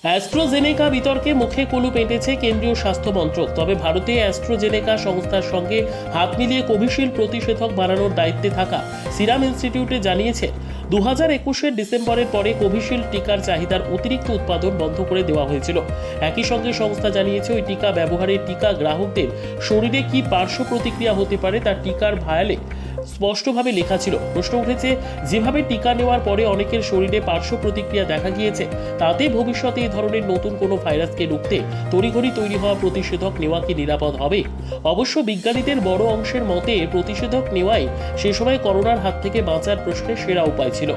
AstraZeneca বিতর্কে মুখে কুলুপ এঁটেছে কেন্দ্রীয় স্বাস্থ্য মন্ত্রক। তবে ভারতে অ্যাস্ট্রাজেনেকা সংস্থার সঙ্গে হাত মিলিয়ে কোভিশিল্ড প্রতিষেধক বানানোর দায়িত্বে থাকা সিরাম ইনস্টিটিউটে জানিয়েছে 2021-এর ডিসেম্বরের পরে কোভিশিল্ড টিকার চাহিদার অতিরিক্ত উৎপাদন বন্ধ করে দেওয়া হয়েছিল। একই সঙ্গে সংস্থা জানিয়েছে ওই টিকা ব্যবহারে টিকা গ্রাহকদের শরীরে কি পার্শ্ব প্রতিক্রিয়া হতে পারে তা টিকার ভায়ালে স্পষ্টভাবে লেখা ছিল। প্রশ্ন উঠেছে, যেভাবে টিকা নেওয়ার পরে অনেকের শরীরে পার্শ্ব প্রতিক্রিয়া দেখা গিয়েছে, তাতে ভবিষ্যতে এই ধরনের নতুন কোনো ভাইরাসকে রুখতে তড়িঘড়ি তৈরি হওয়া প্রতিষেধক নেওয়া কি নিরাপদ হবে? অবশ্য বিজ্ঞানীদের বড় অংশের মতে প্রতিষেধক নেওয়াই সে সময় করোনার হাত থেকে বাঁচার প্রশ্নে সেরা উপায় ছিল।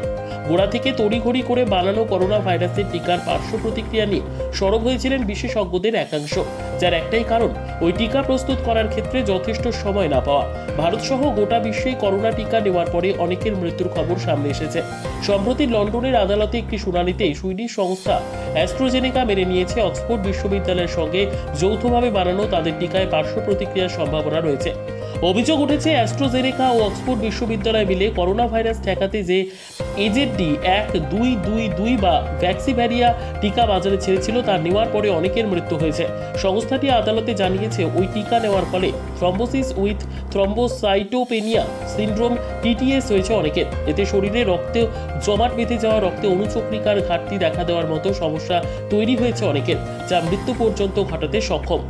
গোড়া থেকে তড়িঘড়ি করে বানানো করোনা ভাইরাসের টিকার পার্শ্ব প্রতিক্রিয়া নিয়ে সরব হয়েছিলেন বিশেষজ্ঞদের একাংশ, যার একটাই কারণ ওই টিকা প্রস্তুত করার ক্ষেত্রে যথেষ্ট সময় না পাওয়া। ভারত সহ গোটা বিশ্বেই করোনা টিকা নেওয়ার পরে অনেকের মৃত্যুর খবর সামনে এসেছে। সম্প্রতি লন্ডনের আদালতে একটি শুনানিতে সুইডিশ সংস্থা অ্যাস্ট্রাজেনেকা মেনে নিয়েছে অক্সফোর্ড বিশ্ববিদ্যালয়ের সঙ্গে যৌথভাবে বানানো তাদের টিকায় পার্শ্ব প্রতিক্রিয়ার সম্ভাবনা রয়েছে। অভিযোগ উঠেছে, অ্যাস্ট্রাজেনেকা ও অক্সফোর্ড বিশ্ববিদ্যালয় মিলে করোনা ভাইরাস ঠেকাতে যে এজেডি 1222 বা ভ্যাক্সিভ্যারিয়া টিকা বাজারে ছেড়েছিল তা নেওয়ার পরে অনেকের মৃত্যু হয়েছে। সংস্থাটি আদালতে জানিয়েছে ওই টিকা নেওয়ার ফলে thrombosis with thrombocytopenia syndrome TTS হয়েছে অনেকের। এতে শরীরে রক্তে জমাট বেঁধে যাওয়া রক্তে অনুচক্রিকার ঘাটতি দেখা দেওয়ার মতো সমস্যা তৈরি হয়েছে অনেকের, যা মৃত্যু পর্যন্ত ঘটাতে সক্ষম।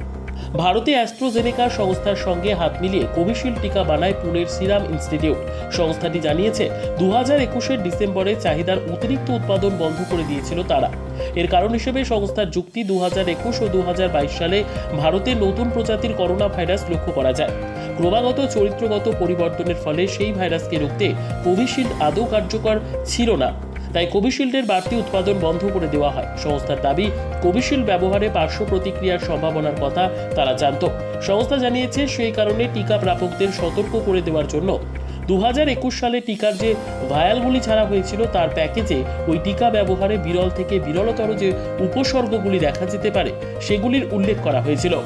ভারতে অ্যাস্ট্রাজেনেকা সংস্থার সঙ্গে হাত মিলিয়ে কোভিশিল্ড টিকা বানায় পুনের সিরাম ইনস্টিটিউট। সংস্থাটি জানিয়েছে 2021-এর ডিসেম্বরে চাহিদার অতিরিক্ত উৎপাদন বন্ধ করে দিয়েছিল তারা। এর কারণ হিসেবে সংস্থার যুক্তি, 2021 ও 2022 সালে ভারতে নতুন প্রজাতির করোনা ভাইরাস লক্ষ্য করা যায়। ক্রমাগত চরিত্রগত পরিবর্তনের ফলে সেই ভাইরাসকে রুখতে কোভিশিল্ড আদৌ কার্যকর ছিল না, তাই কোভিশিল্ডের বাড়তি উৎপাদন বন্ধ করে দেওয়া হয়। সংস্থার দাবি, কোভিশিল্ড ব্যবহারে পার্শ্ব প্রতিক্রিয়ার সম্ভাবনার কথা তারা জানত। সংস্থা জানিয়েছে সেই কারণে টিকা প্রাপকদের সতর্ক করে দেওয়ার জন্য 2021 সালে টিকার যে ভায়ালগুলি ছাড়া হয়েছিল তার প্যাকেজে ওই টিকা ব্যবহারে বিরল থেকে বিরলতর যে উপসর্গগুলি দেখা যেতে পারে সেগুলির উল্লেখ করা হয়েছিল,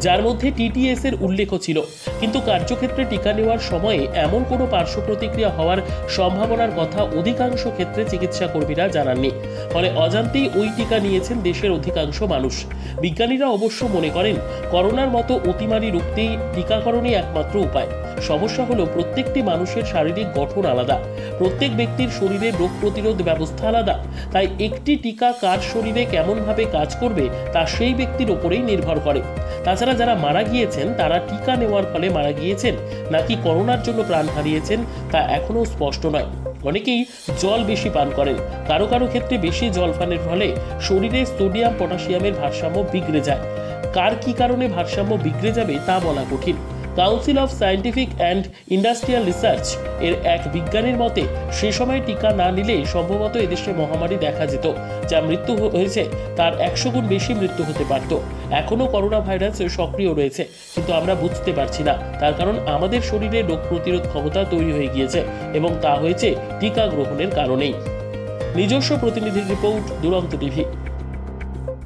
যার মধ্যে টিটিএস এর উল্লেখও ছিল। কিন্তু কার্যক্ষেত্রে টিকা নেওয়ার সময়ে এমন কোনো পার্শ্ব প্রতিক্রিয়া হওয়ার সম্ভাবনার কথা অধিকাংশ ক্ষেত্রে চিকিৎসা কর্মীরা জানাননি। ফলে অজান্তেই ওই টিকা নিয়েছেন দেশের অধিকাংশ মানুষ। বিজ্ঞানীরা অবশ্য মনে করেন করোনার মতো অতিমারি রুখতেই টিকাকরণই একমাত্র উপায়। সমস্যা হলো প্রত্যেকটি মানুষের শারীরিক গঠন আলাদা, প্রত্যেক ব্যক্তির শরীরের রোগ প্রতিরোধ ব্যবস্থা আলাদা। তাই একটি টিকা কার শরীরে কেমনভাবে কাজ করবে তা সেই ব্যক্তির উপরেই নির্ভর করে। তাছাড়া যারা মারা গিয়েছেন তারা টিকা নেওয়ার ফলে মারা গিয়েছেন নাকি করোনার জন্য প্রাণ হারিয়েছেন তা এখনো স্পষ্ট নয়। অনেকেই জল বেশি পান করেন, কারো কারো ক্ষেত্রে বেশি জল পানের ফলে শরীরে সোডিয়াম পটাশিয়ামের ভারসাম্য বিগড়ে যায়। কার কি কারণে ভারসাম্য বিগড়ে যাবে তা বলা কঠিন। Council of scientific and industrial research এর এক বিজ্ঞানীর মতে, সে সময় টিকা না নিলে সম্ভবত এদেশে মহামারী দেখা যেত, যা মৃত্যু হয়েছে তার 100 গুণ বেশি মৃত্যু হতে পারত। এখনও করোনা ভাইরাস সক্রিয় রয়েছে, কিন্তু আমরা বুঝতে পারছি না। তার কারণ আমাদের শরীরে রোগ প্রতিরোধ ক্ষমতা তৈরি হয়ে গিয়েছে এবং তা হয়েছে টিকা গ্রহণের কারণেই। নিজস্ব প্রতিনিধির রিপোর্ট, দুরন্ত টিভি।